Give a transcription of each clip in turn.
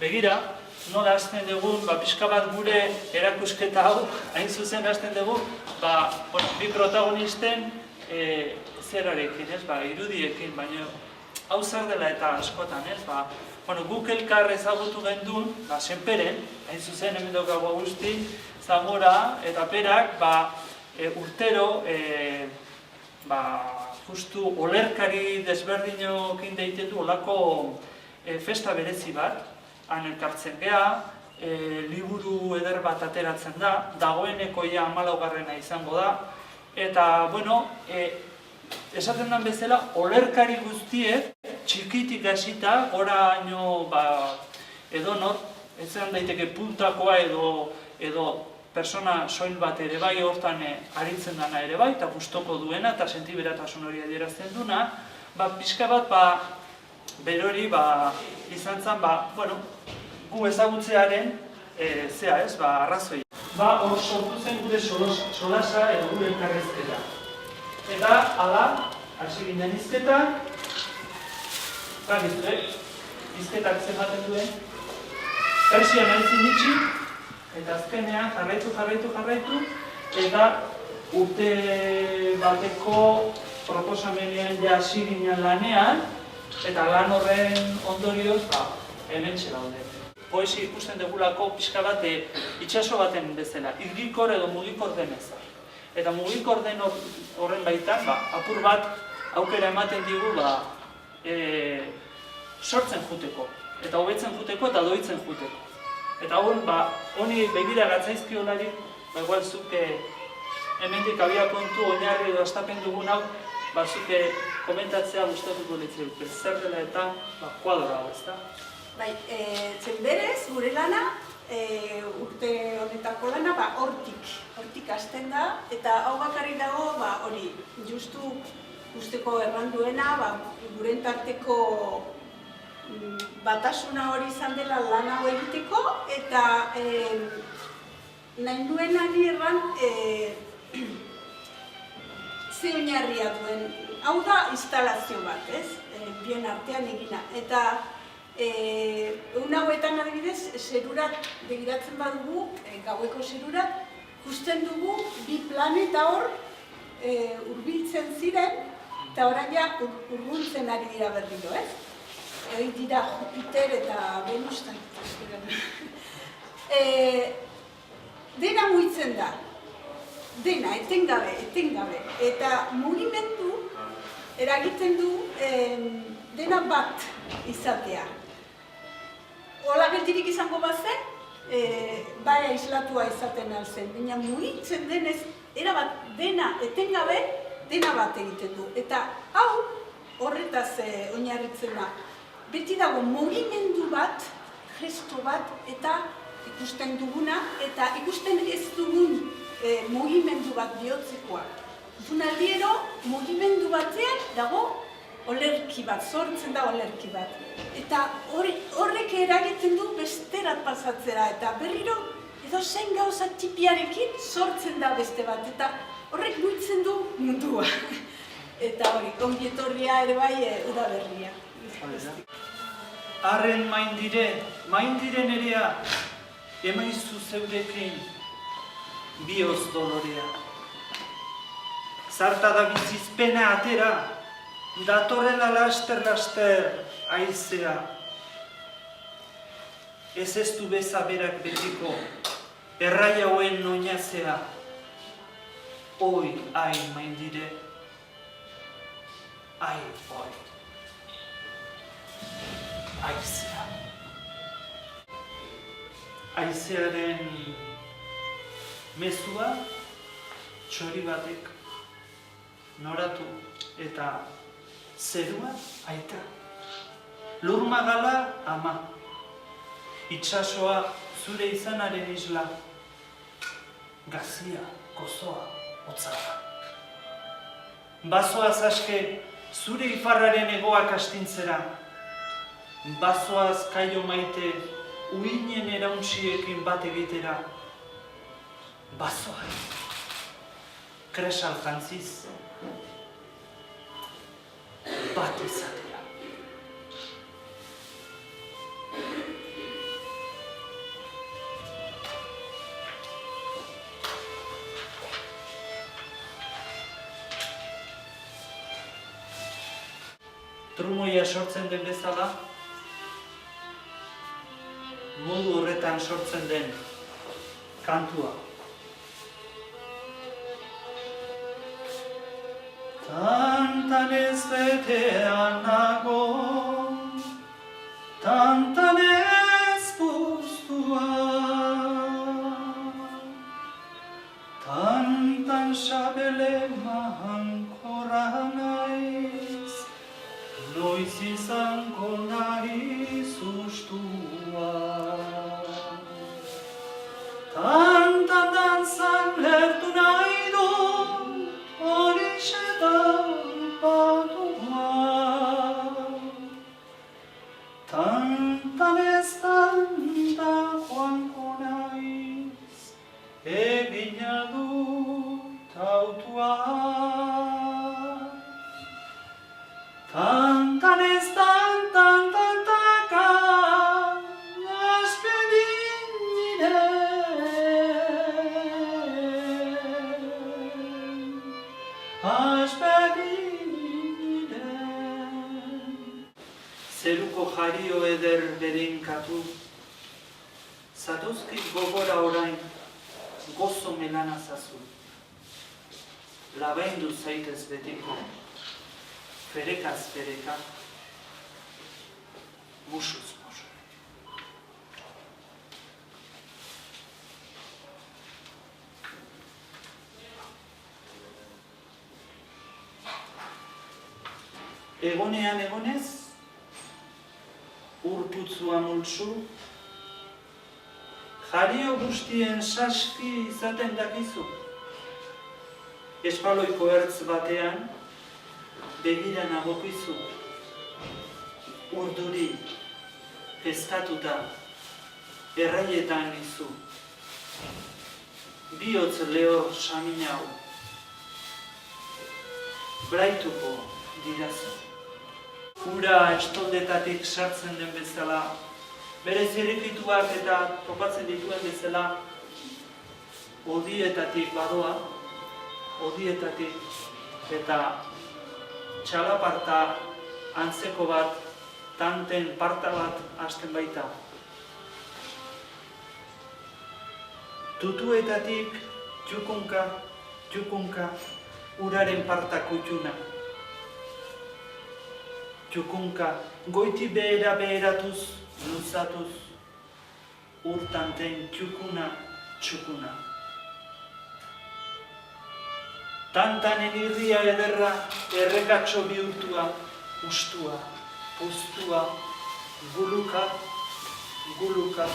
begira, nola hasten dugun, pixka bat gure erakusketa hau, hain zuzen hasten dugu, bi protagonisten zerarekin, irudiekin, baina hau zer dela eta askotan, guk elkar ezagutu gendun, senperen, hain zuzen hemen daukagu Agustin, Zamora eta Perak, urtero, justu olerkari desberdinokin deitetu olako festa berezi bat, han elkartzen geha, liburu eder bat ateratzen da, dagoeneko ja 14. izango da, eta, esaten den bezala, olerkari guztiek, txikitik hasita, goraino edonor, ezean daiteke puntakoa edo persona soil bat ere bai, hortan aritzen dana ere bai, eta gustoko duena, eta sentiberatasun hori adierazten duna, pixka bat, berori izan zen, gu ezagutzearen arrazoi. Hor sortu zen gure solasa edo gure elkarrezketa. Eta, ala, hasi ginen izketak, izketak zenbaten duen, persian aintzin itxi, eta azkenean jarraitu, eta urte bateko proposamenean ja hasi ginen lanean, eta lan horren ondorioz, hementxe daude. Poesi ikusten dugulako pixka bat itxaso baten bezala, irgikor edo mugikor denezak. Eta mugikor den horren baitan, apur bat aukera ematen digu sortzen juteko, eta hobetzen juteko eta doitzen juteko. Eta honi begira gatzaizkiolari, igual zuke hemendik abia kontu oinarri edo astapen dugun hau, zuke komentatzea gustatuko litzaiuk, zer dela eta kuadro hau, ezta? Zenberez, gure lana, urte honetako lana, hortik hasten da, eta hau bakarrik dago, hori, justu usteko erranduena, gure tarteko batasuna hori izan dela lan hau egiteko, eta nahi duen ari erran ze oinarria duen. Hau da instalazio bat, bien artean egina. Eta hauetan adibidez, zerurat begiratzen badugu, gaueko zerurat, ikusten dugu bi planeta hor hurbiltzen ziren, eta orain ja urruntzen ari dira berriro, Egin dira Jupiter eta Venus dena mugitzen da, dena, etengabe, eta mugimendu eragiten du dena bat izatea. Hola geldirik izango bazen, bai aislatua izaten alzen, baina mugitzen denez, erabat dena etengabe, dena bat egiten du. Eta hau horretaz oinarritzen da. Beti dago mugimendu bat, gesto bat, eta ikusten duguna, eta ikusten ez dugun mugimendu bat bihotzekoa. Funaldiero, mugimendu batean dago olerki bat, sortzen da olerki bat. Eta horrek eragiten du besterat pasatzera, eta berriro edo zen gauza tipiarekin sortzen da beste bat, eta horrek mugitzen du mundua. Eta hori, ongietorria ere bai udaberria. Arren maindiren erea, emaizu zeurekin bioz dolorea. Zarta da bizizpena atera, datorrela laster aizea. Ez du beza berak betiko, errai hauen oinazea. Oi, maindire, oi. Aizea. Aizearen mezua txori batek noratu eta zerua aita. Lur magala ama. Itxasoa zure izanaren isla. Gazia, gozoa, hotzara. Bazoaz aske zure ifarraren egoak astintzera. Bazoaz kaio maite, uinen erauntziekin bat egitera. Bazoaz, kresal jantziz, bat izatera. trumoia sortzen den bezala, modu horretan sortzen den kantua. Tantan ez betean nago, tantan ez puztua, tantan sabele mahankorra naiz, noiz izango naiz ustua. Tantan dantzan lertu nahi dut, horixe da patua. Tantan ez tanta joango naiz, egina dut autua. Tantan ez tantan tantaka, aspedin nire. Zeruko jario eder berenkatu, zatozkit gogora orain, gozo melana zazu. Labaindu zaitez betiko, ferekaz fereka, musuz musu. Egonean egonez, urputzua multsu, jario guztien saski izaten dakizu. Espaloiko ertz batean, begira nagokizu, urduri, kezkatuta, erraietan nizu. Bihotz lehor saminau, braituko dirazu. Ura estoldetatik sartzen den bezala, bere zirrikituak eta topatzen dituen bezala, odietatik badoa, odietatik eta txalaparta antzeko bat, tanten parta bat hasten baita. Tutuetatik txukunka, txukunka, uraren parta kutxuna. Txukunka, goiti beheratuz, luzatuz, urtanten txukuna, txukuna. Tantanen irria ederra, errekatxo bihurtua, ustua, puztua, guluka, guluka,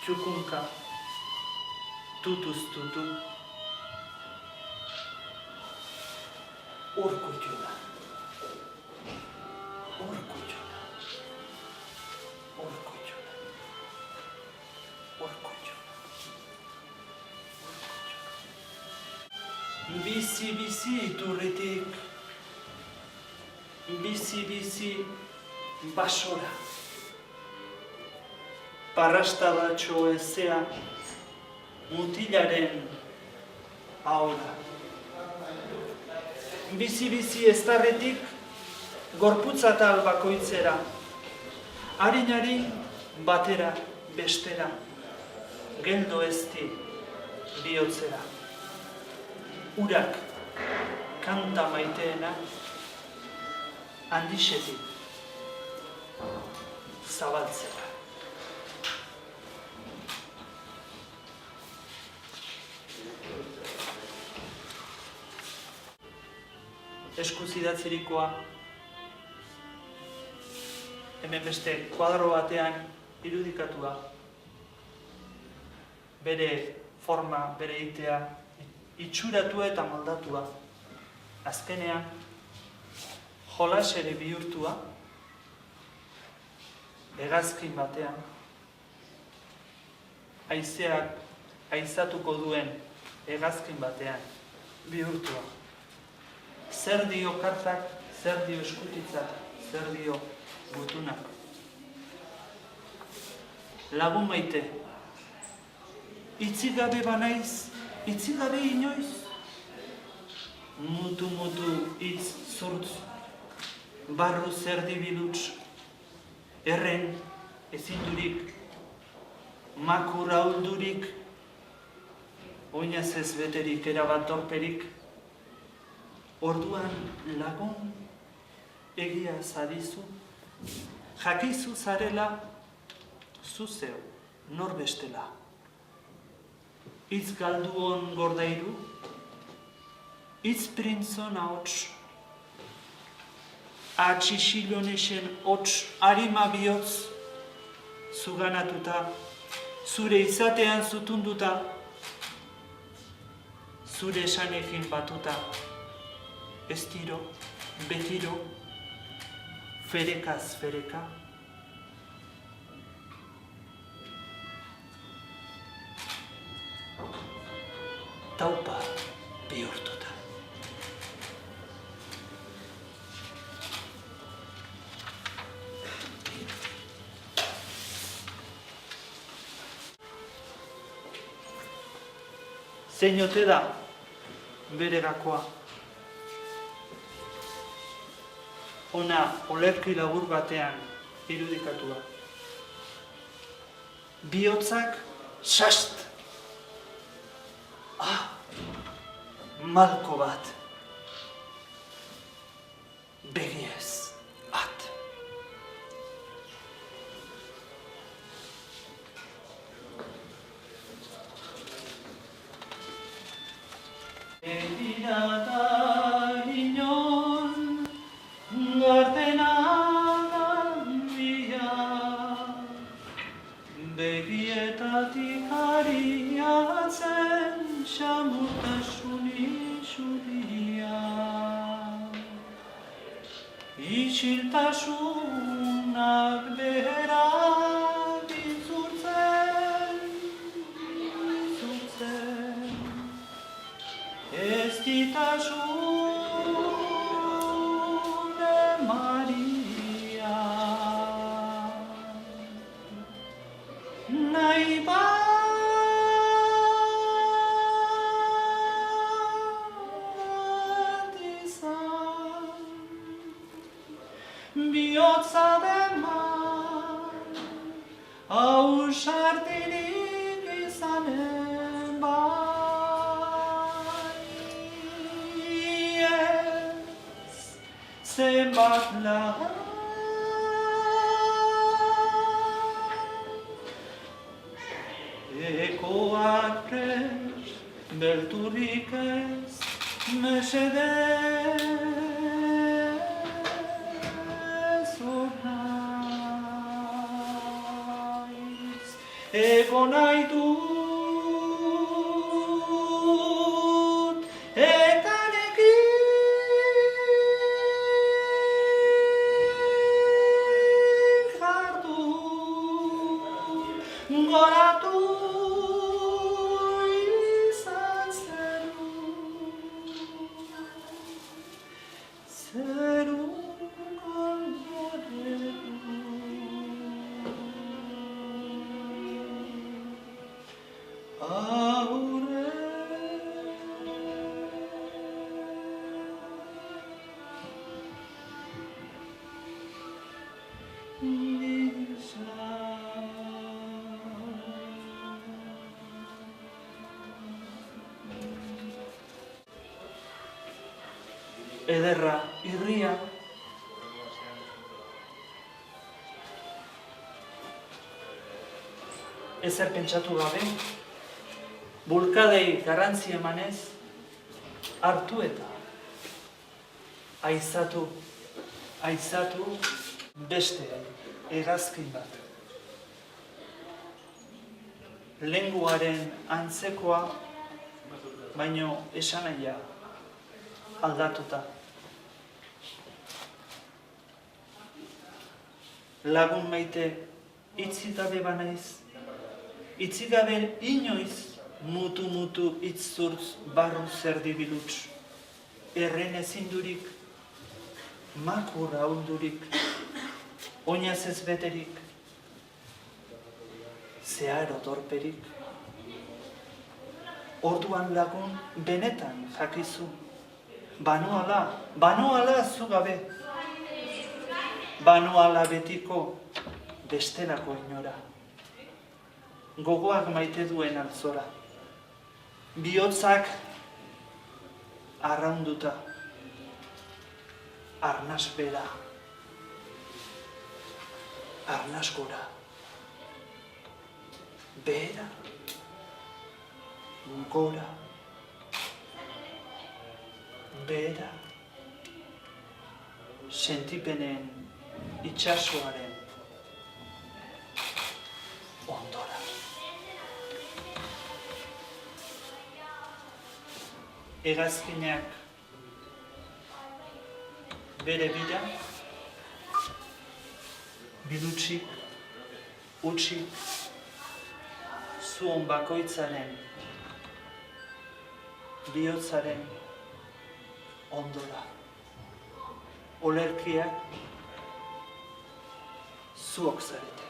txukunka, tutuz tutu, urkutxuna. Urkutxuna, urkutxuna, urkutxuna, urkutxuna. Bizi-bizi iturritik, bizi-bizi basora. Parrastadatxo ezea, mutilaren ahora. Bizi-bizi eztarretik, gorputzatal bakoitzera, harin-harin batera, bestera, geldo ezti bihotzera. Urak, kanta maiteena, handixetik, zabaltzera. Eskuz idatzirikoa, hemen beste kuadro batean irudikatua, bere forma, bere itea, itxuratua eta moldatua. Azkenean, jolas ere bihurtua, hegazkin batean, haizeak haizatuko duen hegazkin batean bihurtua. Zer dio kartak, zer dio eskutitzak, zer dio gutunak. Lagun maite, itzik gabe banaiz, itzik gabe inoiz. Mutu-mutu hitz zurtz, barru zerdi biluts, erren ezindurik, makur ahuldurik, oinaz ez beterik erabat torperik, orduan lagun egia zadizu, jakizu zarela, zuzeu, nor bestela. Itz galduon gordairu, itz printzon ahots, atxixilonesen hots harima bihotz, zuganatuta, zure izatean zutunduta, zure esanekin batuta, ez tiro, betiro, ferekaz fereka. Taupa bihurtuta. Zein ote da bere gakoa. Ona olerki labur batean irudikatua. Bihotzak sast. Malko bat. Begiez at. Edirata inon gardena gambia, begietatik ariatzen xamurtasun isuria. Isiltasunak behera bizurtzen, ez ditasun emaria. Nahi bat izan, bihotza deman, ausardirik izanen bai. Ez, zenbat lagun, ekoak prest, belturrik ez, mesedez ornaiz. Ego nahi dut, eta nekin jardu, goratu izan zeru golboretu. Aurre ederra, irria, ezer pentsatu gabe, bulkadei garrantzi emanez, hartu eta aizatu beste hegazkin bat. Lenguaren antzekoa, baino esanahia aldatuta. Lagun maite, itzi gabe banaiz, itzi gabe inoiz, mutu itzurtz barru zerdi biluts, erren ezindurik, makur ahuldurik, oinaz ez beterik, zeharo torperik. Orduan lagun benetan jakizu, banoala zu gabe, banoala betiko bestelako inora. Gogoak maite duen altzora. Bihotzak arraunduta, arnaz bera, arnaz gora, bera, gora, bera, sentipenen itxasoaren ondora. Hegazkinak bere bira, bilutsik, utsik, zuon bakoitzaren, bihotzaren ondora. Olerkiak zuok zarete.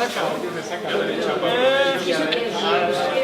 Saca.